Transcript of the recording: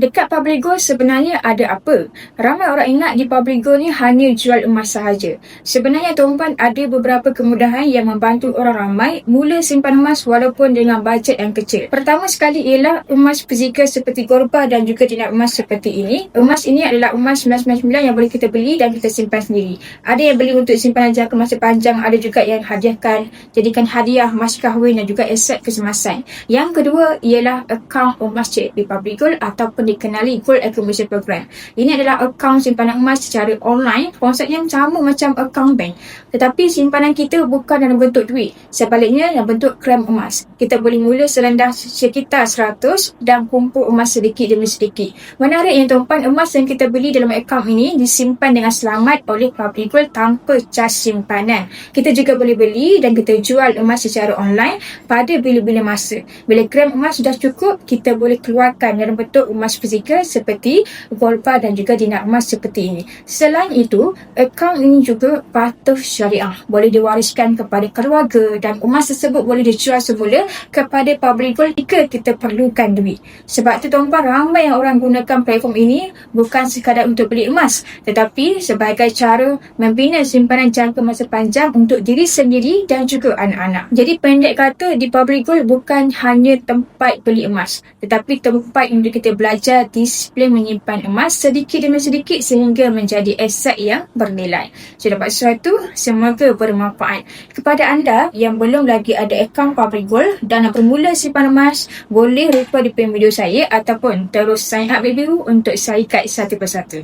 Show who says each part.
Speaker 1: Dekat Public Gold sebenarnya ada apa? Ramai orang ingat di Public Gold ni hanya jual emas sahaja. Sebenarnya tuan-puan ada beberapa kemudahan yang membantu orang ramai mula simpan emas walaupun dengan bajet yang kecil. Pertama sekali ialah emas fizikal seperti Korba dan juga dinar emas seperti ini. Emas ini adalah emas 1999 yang boleh kita beli dan kita simpan sendiri. Ada yang beli untuk simpanan jangka masa panjang, ada juga yang hadiahkan, jadikan hadiah mas kahwin dan juga aset kesemasan. Yang kedua ialah akaun emas cik di Public Gold ataupun dikenali Gold Accumulation Program. Ini adalah akaun simpanan emas secara online. Konsepnya sama macam akaun bank. Tetapi simpanan kita bukan dalam bentuk duit. Sebaliknya dalam bentuk gram emas. Kita boleh mula serendah sekitar 100 dan kumpul emas sedikit demi sedikit. Menariknya tuan-puan, emas yang kita beli dalam akaun ini disimpan dengan selamat oleh Public Gold tanpa cas simpanan. Kita juga boleh beli dan kita jual emas secara online pada bila-bila masa. Bila gram emas sudah cukup, kita boleh keluarkan dalam bentuk emas fizikal seperti Golba dan juga dinar emas seperti ini. Selain itu, akaun ini juga patuh syariah. Boleh diwariskan kepada keluarga dan emas tersebut boleh dijual semula kepada Public Gold jika kita perlukan duit. Sebab tu tuan-puan, ramai yang orang gunakan platform ini bukan sekadar untuk beli emas, tetapi sebagai cara membina simpanan jangka masa panjang untuk diri sendiri dan juga anak-anak. Jadi pendek kata, di Public Gold bukan hanya tempat beli emas, tetapi tempat untuk kita belajar disiplin menyimpan emas sedikit demi sedikit sehingga menjadi aset yang bernilai. Saya dapat sesuatu, semoga bermanfaat. Kepada anda yang belum lagi ada akaun Public Gold dan nak bermula simpan emas, boleh refer di video saya ataupun terus sign up biru untuk saya guide satu persatu.